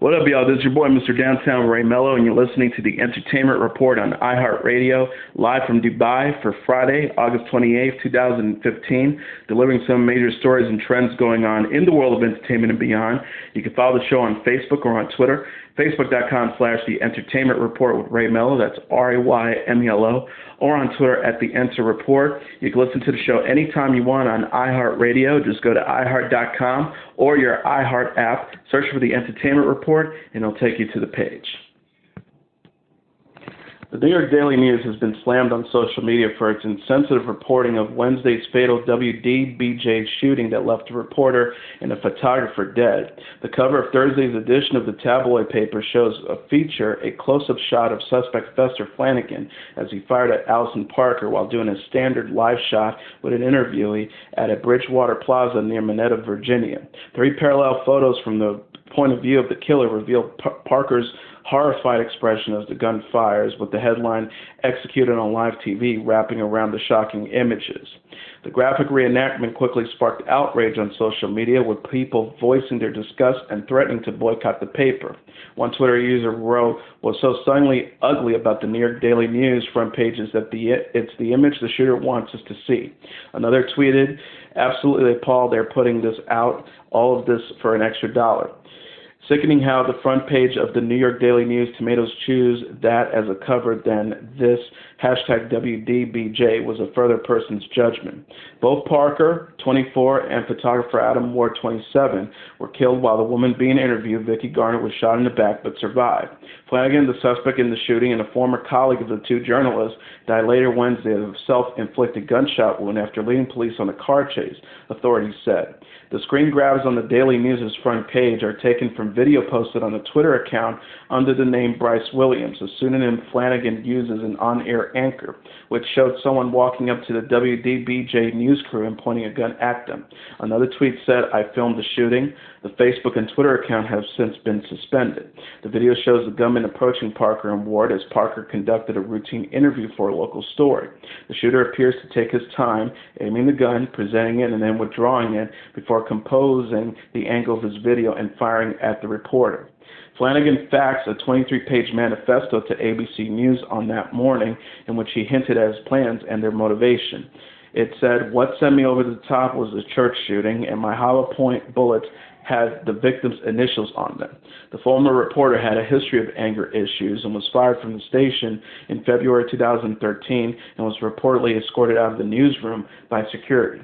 What up, y'all? This is your boy, Mr. Downtown Ray Mello, and you're listening to the Entertainment Report on iHeartRadio, live from Dubai for Friday, August 28th, 2015, delivering some major stories and trends going on in the world of entertainment and beyond. You can follow the show on Facebook or on Twitter, facebook.com/The Entertainment Report with Ray Mello, that's RAYMELO, or on Twitter at The Enter Report. You can listen to the show anytime you want on iHeartRadio. Just go to iHeart.com or your iHeart app, search for The Entertainment Report, and it'll take you to the page. The New York Daily News has been slammed on social media for its insensitive reporting of Wednesday's fatal WDBJ shooting that left a reporter and a photographer dead. The cover of Thursday's edition of the tabloid paper shows a close-up shot of suspect Fester Flanagan as he fired at Allison Parker while doing a standard live shot with an interviewee at a Bridgewater Plaza near Monetta, Virginia. 3 parallel photos from the point of view of the killer reveal Parker's horrified expression as the gun fires, with the headline "Executed on Live TV" wrapping around the shocking images. The graphic reenactment quickly sparked outrage on social media, with people voicing their disgust and threatening to boycott the paper. One Twitter user wrote, "Was so stunningly ugly about the New York Daily News front pages that it's the image the shooter wants us to see." Another tweeted, "Absolutely appalled they're putting this out, all of this for an extra $1. Sickening how the front page of the New York Daily News tomatoes choose that as a cover, then this #WDBJ was a further person's judgment." Both Parker, 24, and photographer Adam Ward, 27, were killed while the woman being interviewed, Vicky Garner, was shot in the back but survived. Flanagan, the suspect in the shooting and a former colleague of the 2 journalists, died later Wednesday of a self-inflicted gunshot wound after leading police on a car chase, authorities said. The screen grabs on the Daily News' front page are taken from video posted on a Twitter account under the name Bryce Williams, a pseudonym Flanagan uses an on-air anchor, which showed someone walking up to the WDBJ news crew and pointing a gun at them. Another tweet said, "I filmed the shooting." The Facebook and Twitter account have since been suspended. The video shows the gunman approaching Parker and Ward as Parker conducted a routine interview for a local story. The shooter appears to take his time, aiming the gun, presenting it, and then withdrawing it before composing the angle of his video and firing at the reporter. Flanagan faxed a 23-page manifesto to ABC News on that morning in which he hinted at his plans and their motivation. It said, "What sent me over the top was the church shooting, and my hollow point bullets had the victim's initials on them." The former reporter had a history of anger issues and was fired from the station in February 2013 and was reportedly escorted out of the newsroom by security.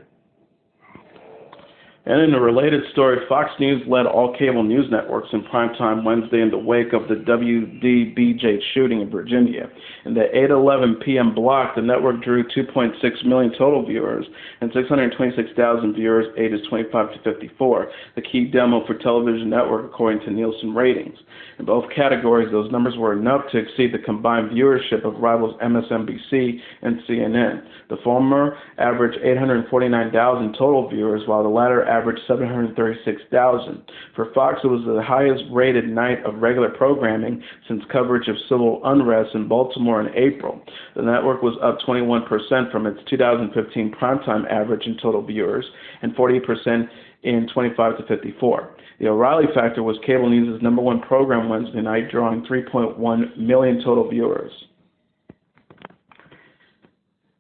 And in a related story, Fox News led all cable news networks in primetime Wednesday in the wake of the WDBJ shooting in Virginia. In the 8:11 p.m. block, the network drew 2.6 million total viewers and 626,000 viewers ages 25 to 54, the key demo for television network according to Nielsen ratings. In both categories, those numbers were enough to exceed the combined viewership of rivals MSNBC and CNN. The former averaged 849,000 total viewers, while the latter averaged 736,000. For Fox, it was the highest-rated night of regular programming since coverage of civil unrest in Baltimore in April. The network was up 21% from its 2015 primetime average in total viewers and 40% in 25 to 54. The O'Reilly factor was cable news' #1 program Wednesday night, drawing 3.1 million total viewers.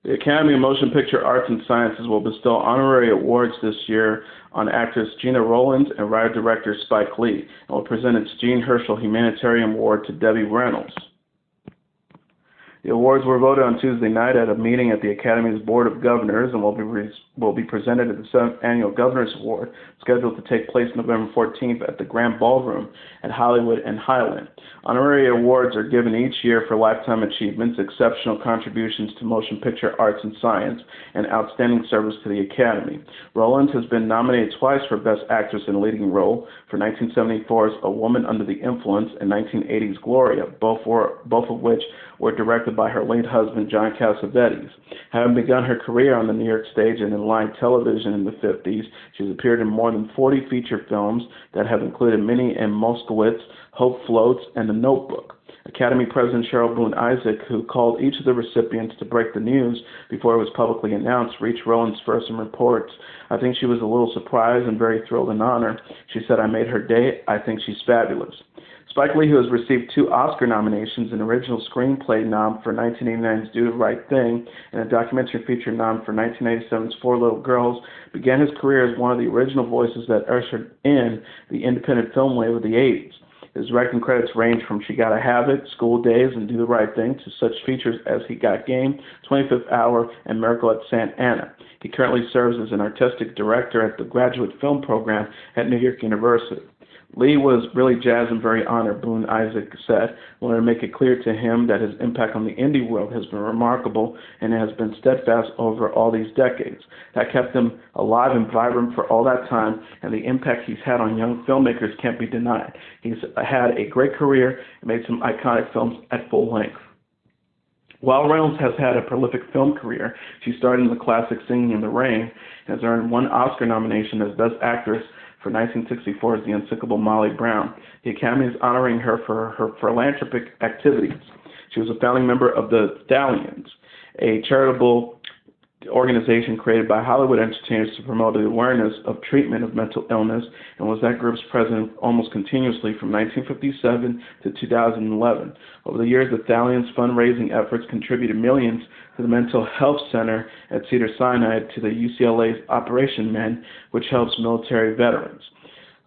The Academy of Motion Picture Arts and Sciences will bestow honorary awards this year on actress Gena Rowlands and writer-director Spike Lee, and will present its Jean Herschel Humanitarian Award to Debbie Reynolds. The awards were voted on Tuesday night at a meeting at the Academy's Board of Governors and will be presented at the 7th Annual Governors Award, scheduled to take place November 14th at the Grand Ballroom at Hollywood and Highland. Honorary awards are given each year for lifetime achievements, exceptional contributions to motion picture arts and science, and outstanding service to the Academy. Rowlands has been nominated twice for Best Actress in a Leading Role, for 1974's A Woman Under the Influence and 1980's Gloria, both of which were directed by her late husband, John Cassavetes. Having begun her career on the New York stage and in live television in the 50s, she's appeared in more than 40 feature films that have included Minnie and Moskowitz, Hope Floats, and The Notebook. Academy President Cheryl Boone Isaac, who called each of the recipients to break the news before it was publicly announced, reached Rowlands first and reports, "I think she was a little surprised and very thrilled and honored. She said, I made her day. I think she's fabulous." Spike Lee, who has received 2 Oscar nominations, an original screenplay nom for 1989's Do the Right Thing, and a documentary feature nom for 1997's Four Little Girls, began his career as one of the original voices that ushered in the independent film wave of the 80s. His directing credits range from She Gotta Have It, School Days, and Do the Right Thing to such features as He Got Game, 25th Hour, and Miracle at Santa Ana. He currently serves as an artistic director at the Graduate Film Program at New York University. Lee was really jazzed and very honored, Boone Isaac said. Wanted to make it clear to him that his impact on the indie world has been remarkable and has been steadfast over all these decades. That kept him alive and vibrant for all that time, and the impact he's had on young filmmakers can't be denied. He's had a great career and made some iconic films at full length. While Reynolds has had a prolific film career, she starred in the classic Singing in the Rain and has earned 1 Oscar nomination as Best Actress for 1964's The Unsinkable Molly Brown. The Academy is honoring her for her philanthropic activities. She was a founding member of the Stallions, a charitable organization created by Hollywood entertainers to promote the awareness of treatment of mental illness, and was that group's president almost continuously from 1957 to 2011. Over the years, the Stallions' fundraising efforts contributed millions to the Mental Health Center at Cedars-Sinai, to the UCLA's Operation Men, which helps military veterans.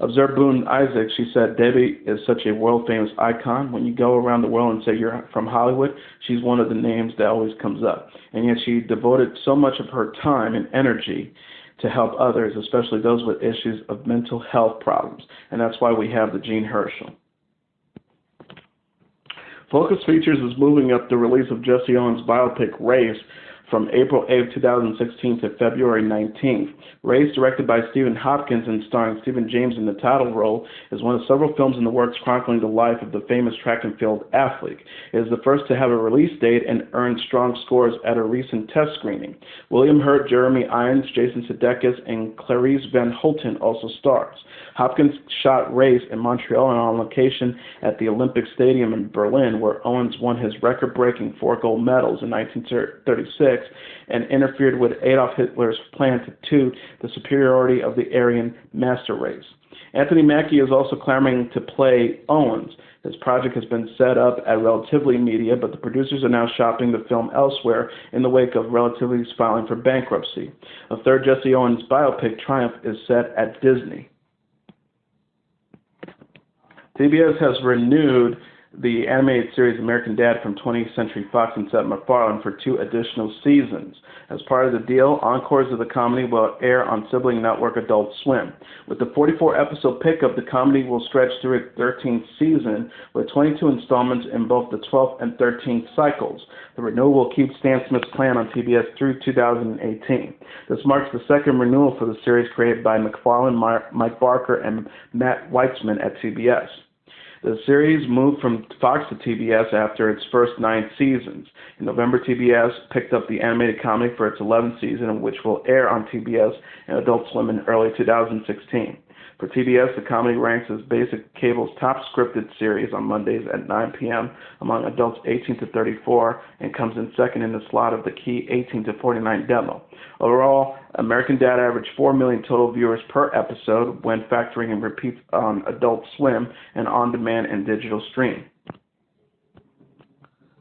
Observed Boone Isaac, she said, Debbie is such a world-famous icon. When you go around the world and say you're from Hollywood, she's one of the names that always comes up. And yet she devoted so much of her time and energy to help others, especially those with issues of mental health problems. And that's why we have the Jean Herschel. Focus Features is moving up the release of Jesse Owens' biopic Race from April 8, 2016 to February 19th. Race, directed by Stephen Hopkins and starring Stephen James in the title role, is one of several films in the works chronicling the life of the famous track and field athlete. It is the first to have a release date and earned strong scores at a recent test screening. William Hurt, Jeremy Irons, Jason Sudeikis, and Clarice Van Houten also stars. Hopkins shot Race in Montreal and on location at the Olympic Stadium in Berlin, where Owens won his record-breaking 4 gold medals in 1936 and interfered with Adolf Hitler's plan to toot the superiority of the Aryan master race. Anthony Mackie is also clamoring to play Owens. His project has been set up at Relatively Media, but the producers are now shopping the film elsewhere in the wake of Relativity's filing for bankruptcy. A third Jesse Owens biopic, Triumph, is set at Disney. CBS has renewed the animated series American Dad from 20th Century Fox and Seth MacFarlane for 2 additional seasons. As part of the deal, encores of the comedy will air on sibling network Adult Swim. With the 44-episode pickup, the comedy will stretch through its 13th season, with 22 installments in both the 12th and 13th cycles. The renewal will keep Stan Smith's plan on TBS through 2018. This marks the second renewal for the series created by MacFarlane, Mike Barker, and Matt Weitzman at CBS. The series moved from Fox to TBS after its first 9 seasons. In November, TBS picked up the animated comedy for its 11th season, which will air on TBS and Adult Swim in early 2016. For TBS, the comedy ranks as basic cable's top scripted series on Mondays at 9 p.m. among adults 18 to 34 and comes in second in the slot of the key 18 to 49 demo. Overall, American Dad averaged 4 million total viewers per episode when factoring in repeats on Adult Swim and on-demand and digital stream.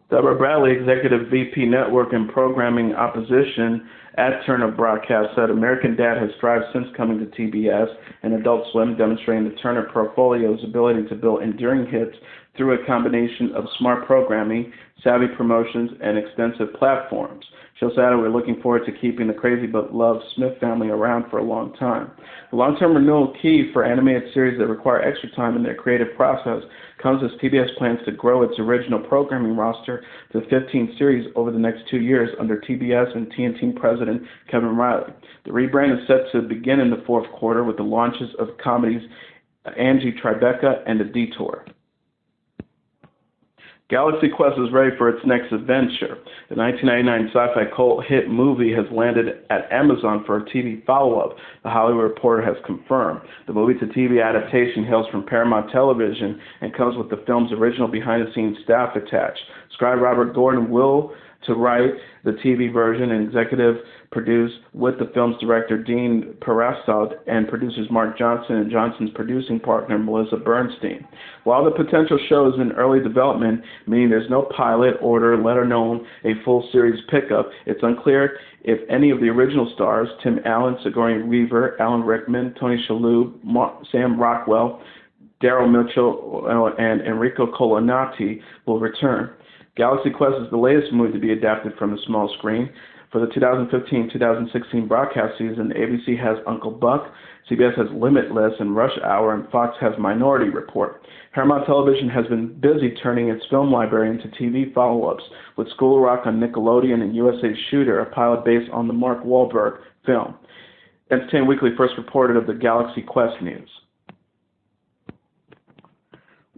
Deborah Bradley, Executive VP Network and Programming Opposition at Turner Broadcast, said American Dad has thrived since coming to TBS and Adult Swim, demonstrating the Turner portfolio's ability to build enduring hits through a combination of smart programming, savvy promotions, and extensive platforms. She also added, we're looking forward to keeping the crazy but loved Smith family around for a long time. The long-term renewal key for animated series that require extra time in their creative process comes as TBS plans to grow its original programming roster to 15 series over the next 2 years under TBS and TNT president Kevin Riley. The rebrand is set to begin in the 4th quarter with the launches of comedies Angie Tribeca and The Detour. Galaxy Quest is ready for its next adventure. The 1999 sci-fi cult hit movie has landed at Amazon for a TV follow-up, the Hollywood Reporter has confirmed. The movie-to-TV adaptation hails from Paramount Television and comes with the film's original behind-the-scenes staff attached. Scribe Robert Gordon will to write the TV version and executive produce with the film's director Dean Parasaud and producers Mark Johnson and Johnson's producing partner Melissa Bernstein. While the potential show is in early development, meaning there's no pilot, order, letter known, a full series pickup, it's unclear if any of the original stars, Tim Allen, Sigourney Weaver, Alan Rickman, Tony Shalhoub, Sam Rockwell, Daryl Mitchell, and Enrico Colonnati will return. Galaxy Quest is the latest movie to be adapted from the small screen. For the 2015-2016 broadcast season, ABC has Uncle Buck, CBS has Limitless and Rush Hour, and Fox has Minority Report. Paramount Television has been busy turning its film library into TV follow-ups, with School of Rock on Nickelodeon and USA Shooter, a pilot based on the Mark Wahlberg film. Entertainment Weekly first reported of the Galaxy Quest news.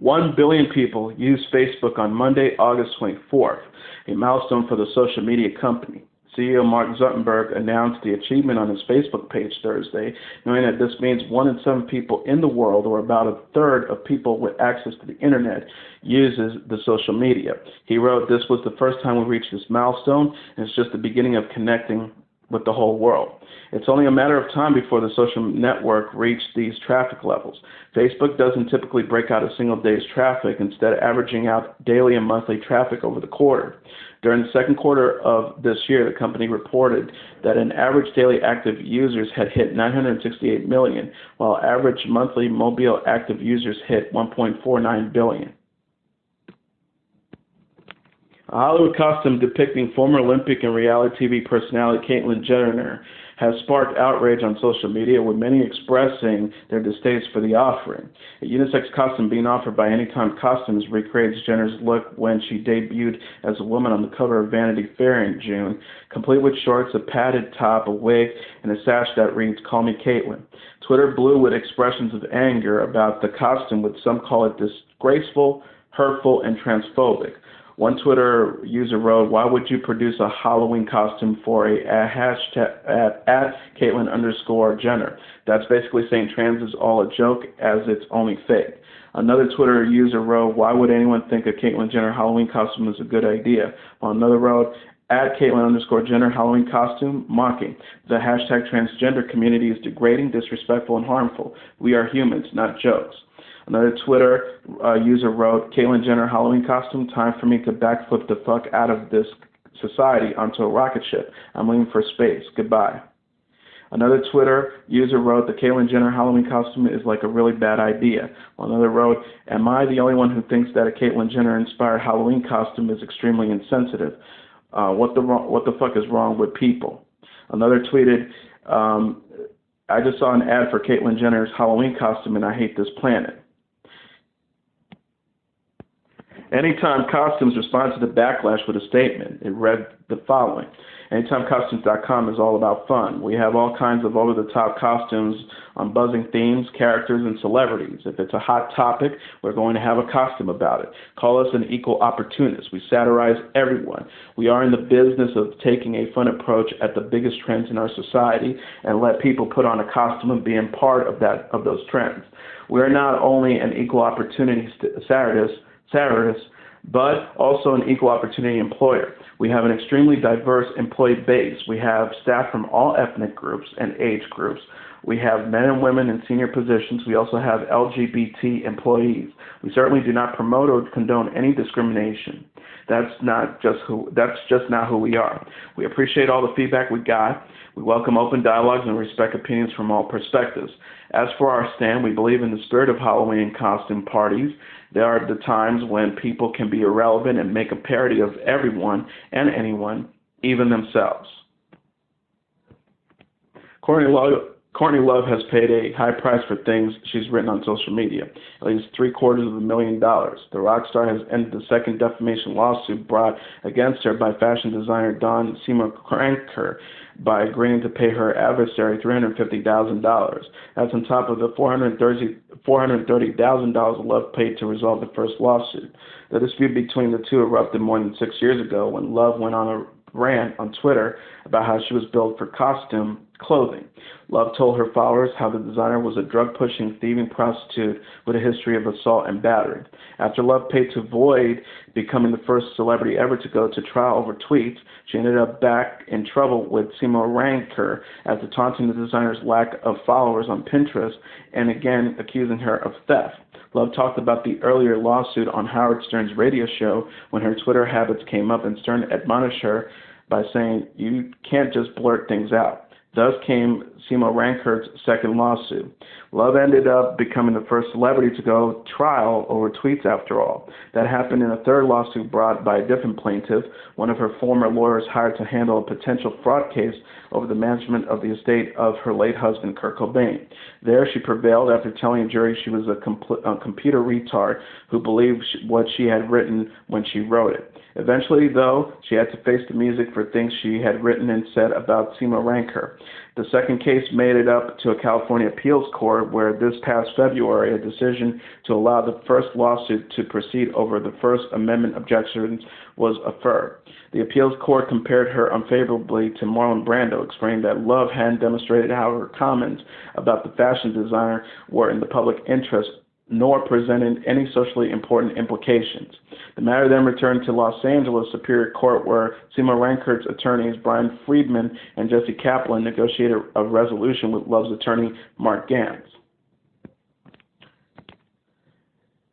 1 billion people used Facebook on Monday, August 24th, a milestone for the social media company. CEO Mark Zuckerberg announced the achievement on his Facebook page Thursday, knowing that this means 1 in 7 people in the world, or about a third of people with access to the internet, uses the social media. He wrote, "This was the first time we reached this milestone, and it's just the beginning of connecting with the whole world. It's only a matter of time before the social network reached these traffic levels. Facebook doesn't typically break out a single day's traffic, instead averaging out daily and monthly traffic over the quarter. During the second quarter of this year, the company reported that an average daily active users had hit 968 million, while average monthly mobile active users hit 1.49 billion. A Hollywood costume depicting former Olympic and reality TV personality Caitlyn Jenner has sparked outrage on social media, with many expressing their distaste for the offering. A unisex costume being offered by Anytime Costumes recreates Jenner's look when she debuted as a woman on the cover of Vanity Fair in June, complete with shorts, a padded top, a wig, and a sash that reads, "Call me Caitlyn." Twitter blew with expressions of anger about the costume, with some call it disgraceful, hurtful, and transphobic. One Twitter user wrote, "Why would you produce a Halloween costume for a hashtag at Caitlyn_Jenner? That's basically saying trans is all a joke, as it's only fake." Another Twitter user wrote, "Why would anyone think a Caitlyn Jenner Halloween costume is a good idea?" While another wrote, "At Caitlyn_Jenner Halloween costume, mocking. The hashtag transgender community is degrading, disrespectful, and harmful. We are humans, not jokes." Another Twitter user wrote, "Caitlyn Jenner Halloween costume, time for me to backflip the fuck out of this society onto a rocket ship. I'm leaving for space. Goodbye." Another Twitter user wrote, "The Caitlyn Jenner Halloween costume is like a really bad idea." While another wrote, "Am I the only one who thinks that a Caitlyn Jenner-inspired Halloween costume is extremely insensitive? What the fuck is wrong with people?" Another tweeted, "I just saw an ad for Caitlyn Jenner's Halloween costume and I hate this planet." Anytime Costumes responded to the backlash with a statement. It read the following: AnytimeCostumes.com is all about fun. We have all kinds of over-the-top costumes on buzzing themes, characters, and celebrities. If it's a hot topic, we're going to have a costume about it. Call us an equal opportunist. We satirize everyone. We are in the business of taking a fun approach at the biggest trends in our society and let people put on a costume and being part of those trends. We're not only an equal opportunity satirist, but also an equal opportunity employer. We have an extremely diverse employee base. We have staff from all ethnic groups and age groups. We have men and women in senior positions. We also have LGBT employees. We certainly do not promote or condone any discrimination. That's just not who we are. We appreciate all the feedback we got. We welcome open dialogues and respect opinions from all perspectives. As for our stand, we believe in the spirit of Halloween costume parties. There are the times when people can be irrelevant and make a parody of everyone and anyone, even themselves." Courtney Love has paid a high price for things she's written on social media, at least $750,000. The rock star has ended the second defamation lawsuit brought against her by fashion designer Dawn Seymour Cranker by agreeing to pay her adversary $350,000. That's on top of the $430,000 Love paid to resolve the first lawsuit. The dispute between the two erupted more than 6 years ago when Love went on a rant on Twitter about how she was built for costume clothing. Love told her followers how the designer was a drug-pushing, thieving prostitute with a history of assault and battery. After Love paid to avoid becoming the first celebrity ever to go to trial over tweets, she ended up back in trouble with Seymour Ranker after taunting the designer's lack of followers on Pinterest and again accusing her of theft. Love talked about the earlier lawsuit on Howard Stern's radio show when her Twitter habits came up, and Stern admonished her by saying, "You can't just blurt things out." Thus came Seymour Ranker's second lawsuit. Love ended up becoming the first celebrity to go trial over tweets after all. That happened in a third lawsuit brought by a different plaintiff, one of her former lawyers hired to handle a potential fraud case over the management of the estate of her late husband, Kurt Cobain. There she prevailed after telling a jury she was a computer retard who believed what she had written when she wrote it. Eventually, though, she had to face the music for things she had written and said about Seymour Ranker. The second case made it up to a California appeals court where this past February a decision to allow the first lawsuit to proceed over the First Amendment objections was affirmed. The appeals court compared her unfavorably to Marlon Brando, explaining that Love hadn't demonstrated how her comments about the fashion designer were in the public interest nor presented any socially important implications. The matter then returned to Los Angeles Superior Court, where Seymour Ranker's attorneys Brian Friedman and Jesse Kaplan negotiated a resolution with Love's attorney Mark Gantz.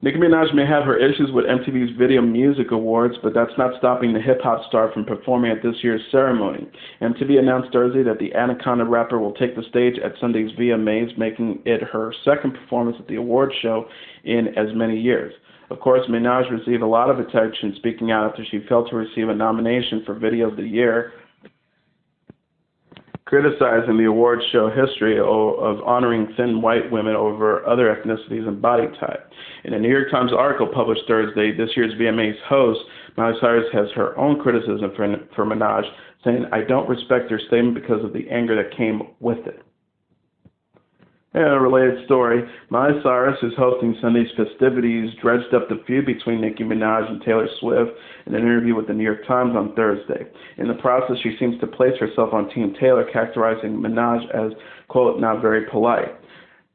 Nicki Minaj may have her issues with MTV's Video Music Awards, but that's not stopping the hip-hop star from performing at this year's ceremony. MTV announced Thursday that the Anaconda rapper will take the stage at Sunday's VMAs, making it her second performance at the award show in as many years. Of course, Minaj received a lot of attention speaking out after she failed to receive a nomination for Video of the Year, criticizing the award show history of honoring thin white women over other ethnicities and body type. In a New York Times article published Thursday, this year's VMA's host, Miley Cyrus, has her own criticism for Minaj, saying, "I don't respect her statement because of the anger that came with it." In a related story, Miley Cyrus, who's hosting Sunday's festivities, dredged up the feud between Nicki Minaj and Taylor Swift in an interview with the New York Times on Thursday. In the process, she seems to place herself on Team Taylor, characterizing Minaj as, quote, "not very polite."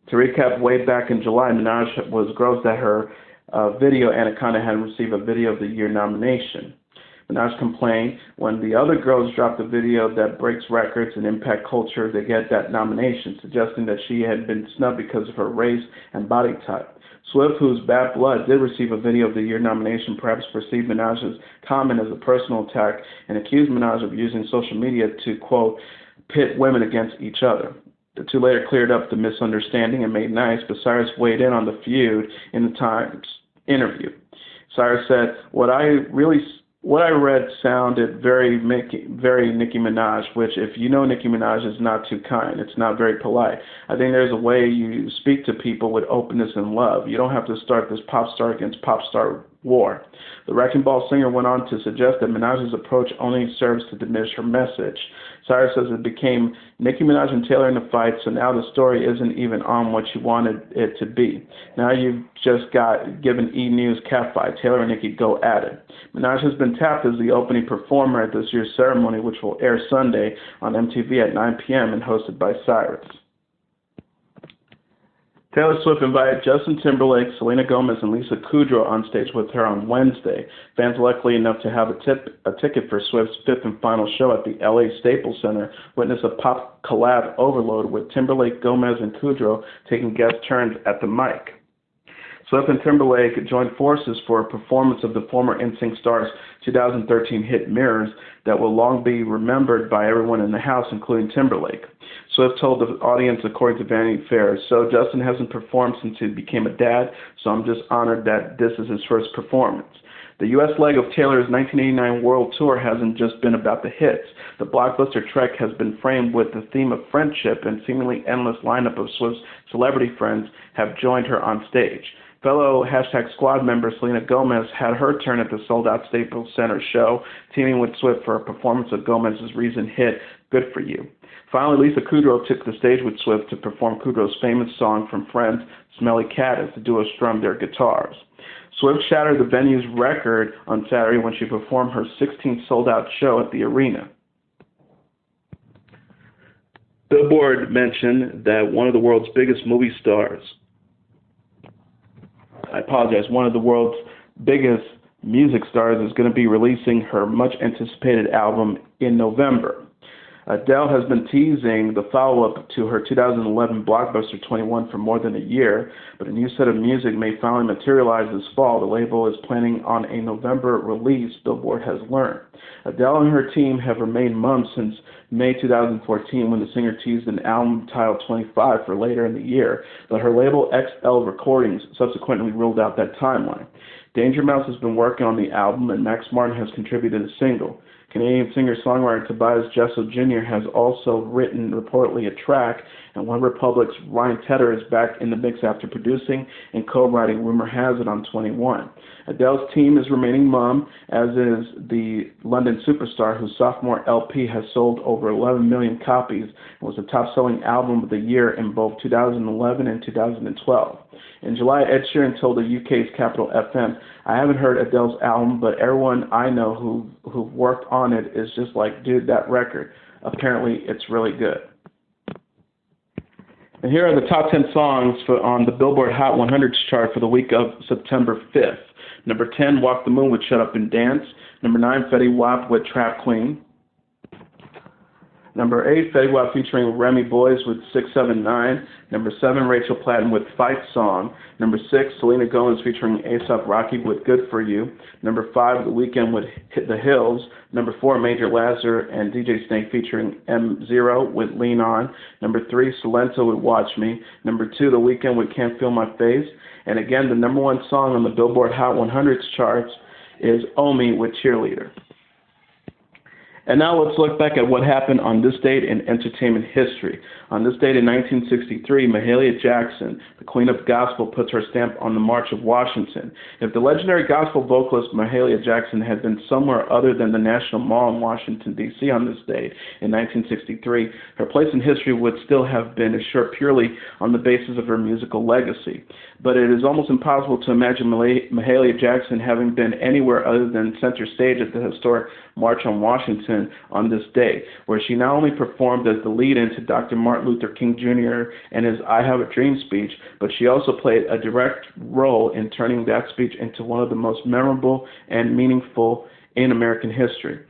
To recap, way back in July, Minaj was grossed that her video Anaconda hadn't received a Video of the Year nomination. Minaj complained, when the other girls drop a video that breaks records and impact culture, they get that nomination, suggesting that she had been snubbed because of her race and body type. Swift, whose Bad Blood did receive a Video of the Year nomination, perhaps perceived Minaj's comment as a personal attack and accused Minaj of using social media to, quote, "pit women against each other." The two later cleared up the misunderstanding and made nice, but Cyrus weighed in on the feud in the Times interview. Cyrus said, What I read sounded very Nicki Minaj, which, if you know Nicki Minaj, is not too kind. It's not very polite. I think there's a way you speak to people with openness and love. You don't have to start this pop star against pop star war. The Wrecking Ball singer went on to suggest that Minaj's approach only serves to diminish her message. Cyrus says it became Nicki Minaj and Taylor in a fight, so now the story isn't even on what you wanted it to be. Now you've just given E! News catfight. Taylor and Nicki go at it. Minaj has been tapped as the opening performer at this year's ceremony, which will air Sunday on MTV at 9 p.m. and hosted by Cyrus. Taylor Swift invited Justin Timberlake, Selena Gomez, and Lisa Kudrow on stage with her on Wednesday. Fans lucky enough to have a ticket for Swift's fifth and final show at the LA Staples Center witnessed a pop collab overload with Timberlake, Gomez, and Kudrow taking guest turns at the mic. Swift and Timberlake joined forces for a performance of the former NSYNC star's 2013 hit Mirrors that will long be remembered by everyone in the house, including Timberlake. Swift told the audience, according to Vanity Fair, "So Justin hasn't performed since he became a dad, so I'm just honored that this is his first performance." The U.S. leg of Taylor's 1989 World Tour hasn't just been about the hits. The blockbuster trek has been framed with the theme of friendship, and seemingly endless lineup of Swift's celebrity friends have joined her on stage. Fellow #Squad member Selena Gomez had her turn at the sold-out Staples Center show, teaming with Swift for a performance of Gomez's recent hit, Good For You. Finally, Lisa Kudrow took the stage with Swift to perform Kudrow's famous song from Friends, Smelly Cat, as the duo strummed their guitars. Swift shattered the venue's record on Saturday when she performed her 16th sold-out show at the arena. Billboard mentioned that one of the world's biggest movie stars, one of the world's biggest music stars is going to be releasing her much-anticipated album in November. Adele has been teasing the follow-up to her 2011 blockbuster 21 for more than a year, but a new set of music may finally materialize this fall. The label is planning on a November release, Billboard has learned. Adele and her team have remained mum since May 2014 when the singer teased an album titled 25 for later in the year, but her label XL Recordings subsequently ruled out that timeline. Danger Mouse has been working on the album, and Max Martin has contributed a single. Canadian singer-songwriter Tobias Jesso Jr. has also written reportedly a track, and One Republic's Ryan Tedder is back in the mix after producing and co-writing Rumor Has It on 21. Adele's team is remaining mum, as is the London superstar whose sophomore LP has sold over 11 million copies and was the top-selling album of the year in both 2011 and 2012. In July, Ed Sheeran told the UK's Capital FM, "I haven't heard Adele's album, but everyone I know who worked on it is just like, dude, that record. Apparently, it's really good." And here are the top 10 songs on the Billboard Hot 100 chart for the week of September 5th. Number 10, Walk the Moon with Shut Up and Dance. Number 9, Fetty Wap with Trap Queen. Number 8, Fetty Wap featuring Remy Boyz with 679. Number 7, Rachel Platten with Fight Song. Number 6, Selena Gomez featuring A$AP Rocky with Good For You. Number 5, The Weeknd with Hit the Hills. Number 4, Major Lazer and DJ Snake featuring M0 with Lean On. Number 3, Silento with Watch Me. Number 2, The Weeknd with Can't Feel My Face. And again, the number 1 song on the Billboard Hot 100 charts is Omi with Cheerleader. And now let's look back at what happened on this date in entertainment history. On this date in 1963, Mahalia Jackson, the Queen of Gospel, puts her stamp on the March of Washington. If the legendary gospel vocalist Mahalia Jackson had been somewhere other than the National Mall in Washington, D.C. on this date in 1963, her place in history would still have been assured purely on the basis of her musical legacy. But it is almost impossible to imagine Mahalia Jackson having been anywhere other than center stage at the historic March on Washington on this day, where she not only performed as the lead-in to Dr. Martin Luther King Jr. and his I Have a Dream speech, but she also played a direct role in turning that speech into one of the most memorable and meaningful in American history.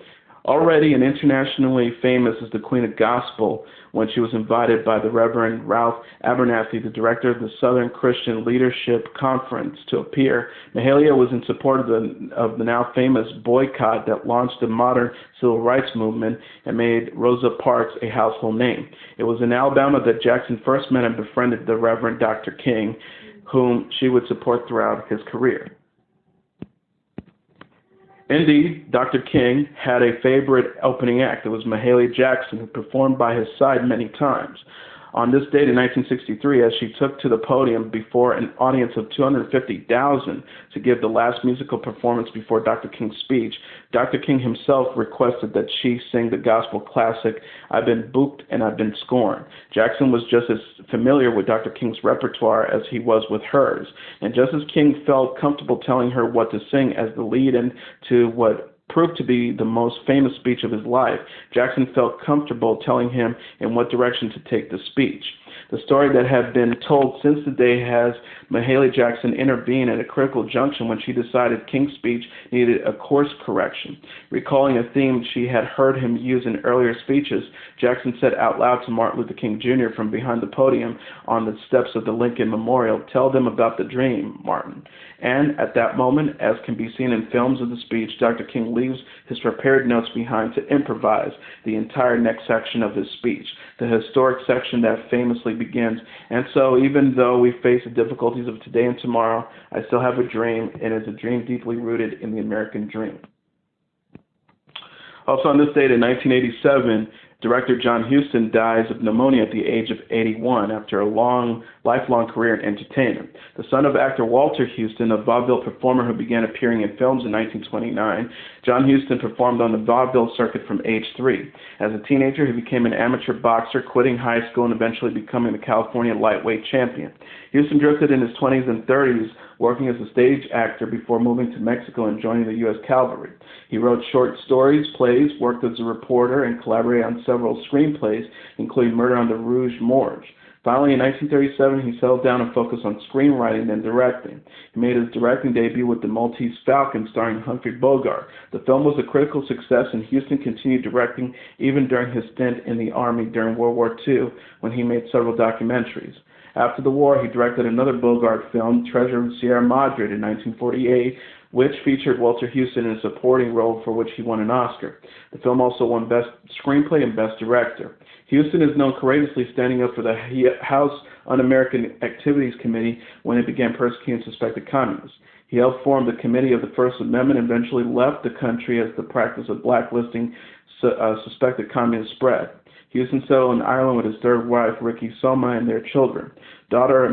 Already and internationally famous as the Queen of Gospel, when she was invited by the Reverend Ralph Abernathy, the director of the Southern Christian Leadership Conference, to appear, Mahalia was in support of the now famous boycott that launched the modern civil rights movement and made Rosa Parks a household name. It was in Alabama that Jackson first met and befriended the Reverend Dr. King, whom she would support throughout his career. Indeed, Dr. King had a favorite opening act. It was Mahalia Jackson, who performed by his side many times. On this date in 1963, as she took to the podium before an audience of 250,000 to give the last musical performance before Dr. King's speech, Dr. King himself requested that she sing the gospel classic, I've Been Booped and I've Been Scorned. Jackson was just as familiar with Dr. King's repertoire as he was with hers, and just as King felt comfortable telling her what to sing as the lead-in to what proved to be the most famous speech of his life, Jackson felt comfortable telling him in what direction to take the speech. The story that had been told since the day has Mahalia Jackson intervene at a critical junction when she decided King's speech needed a course correction. Recalling a theme she had heard him use in earlier speeches, Jackson said out loud to Martin Luther King Jr. from behind the podium on the steps of the Lincoln Memorial, "Tell them about the dream, Martin." And at that moment, as can be seen in films of the speech, Dr. King leaves his prepared notes behind to improvise the entire next section of his speech, the historic section that famously begins, "And so, even though we face the difficulties of today and tomorrow, I still have a dream, and it's a dream deeply rooted in the American dream." Also on this date in 1987, Director John Huston dies of pneumonia at the age of 81 after a lifelong career in entertainment. The son of actor Walter Huston, a vaudeville performer who began appearing in films in 1929, John Huston performed on the vaudeville circuit from age 3. As a teenager, he became an amateur boxer, quitting high school and eventually becoming the California lightweight champion. Huston drifted in his 20s and 30s, working as a stage actor before moving to Mexico and joining the U.S. Cavalry. He wrote short stories, plays, worked as a reporter, and collaborated on several screenplays, including Murder on the Rouge Morgue. Finally, in 1937, he settled down and focused on screenwriting and directing. He made his directing debut with The Maltese Falcon, starring Humphrey Bogart. The film was a critical success, and Huston continued directing even during his stint in the Army during World War II, when he made several documentaries. After the war, he directed another Bogart film, Treasure of Sierra Madre, in 1948, which featured Walter Huston in a supporting role for which he won an Oscar. The film also won Best Screenplay and Best Director. Huston is known courageously standing up for the House Un-American Activities Committee when it began persecuting suspected communists. He helped form the Committee of the First Amendment and eventually left the country as the practice of blacklisting suspected communists spread. Huston settled in Ireland with his third wife, Ricky Soma, and their children. Daughter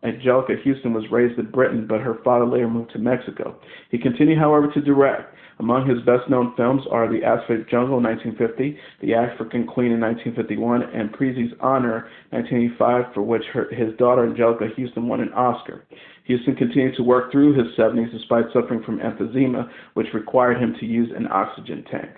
Angelica Huston was raised in Britain, but her father later moved to Mexico. He continued, however, to direct. Among his best-known films are The Asphyxiated Jungle in 1950, The African Queen in 1951, and Prezi's Honor 1985, for which his daughter Angelica Huston won an Oscar. Huston continued to work through his 70s despite suffering from emphysema, which required him to use an oxygen tank.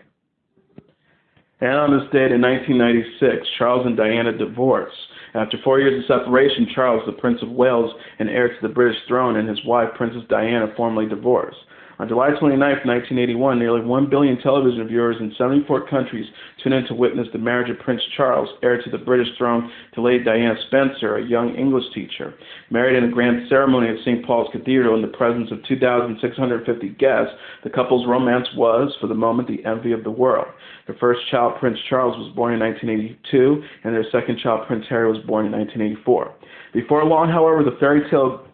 And on this date in 1996, Charles and Diana divorced. After 4 years of separation, Charles, the Prince of Wales and heir to the British throne, and his wife, Princess Diana, formally divorced. On July 29, 1981, nearly 1 billion television viewers in 74 countries tuned in to witness the marriage of Prince Charles, heir to the British throne, to Lady Diana Spencer, a young English teacher. Married in a grand ceremony at St. Paul's Cathedral in the presence of 2,650 guests, the couple's romance was, for the moment, the envy of the world. Their first child, Prince Charles, was born in 1982, and their second child, Prince Harry, was born in 1984. Before long, however, the fairy tale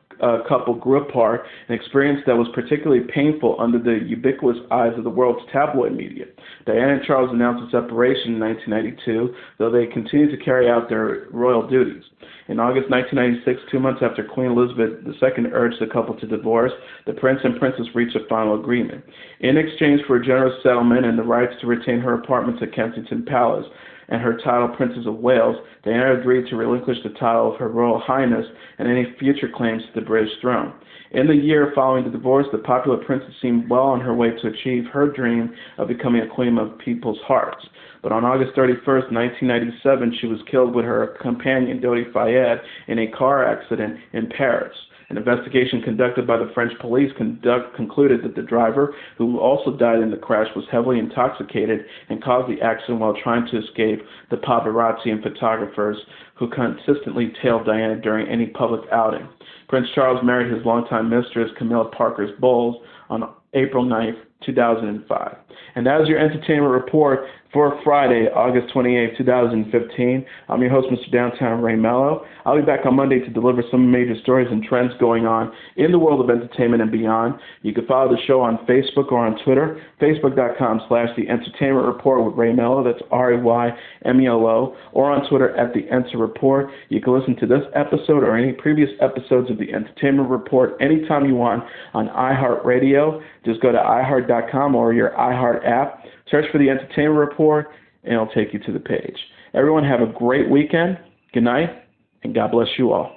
couple grew apart, an experience that was particularly painful under the ubiquitous eyes of the world's tabloid media. Diana and Charles announced a separation in 1992, though they continued to carry out their royal duties. In August 1996, 2 months after Queen Elizabeth II urged the couple to divorce, the prince and princess reached a final agreement. In exchange for a generous settlement and the rights to retain her apartments at Kensington Palace and her title Princess of Wales, Diana agreed to relinquish the title of Her Royal Highness and any future claims to the British throne. In the year following the divorce, the popular princess seemed well on her way to achieve her dream of becoming a queen of people's hearts. But on August 31, 1997, she was killed with her companion, Dodi Fayed, in a car accident in Paris. An investigation conducted by the French police concluded that the driver, who also died in the crash, was heavily intoxicated and caused the accident while trying to escape the paparazzi and photographers who consistently tailed Diana during any public outing. Prince Charles married his longtime mistress, Camilla Parker Bowles, on April 9, 2005. And that is your entertainment report for Friday, August 28, 2015. I'm your host, Mr. Downtown Ray Mello. I'll be back on Monday to deliver some major stories and trends going on in the world of entertainment and beyond. You can follow the show on Facebook or on Twitter, facebook.com/The Entertainment Report with Ray Mello, that's RAYMELO, or on Twitter at The Enter Report. You can listen to this episode or any previous episodes of The Entertainment Report anytime you want on iHeartRadio. Just go to iHeart.com or your iHeart app. Search for The Entertainment Report, and it'll take you to the page. Everyone have a great weekend. Good night, and God bless you all.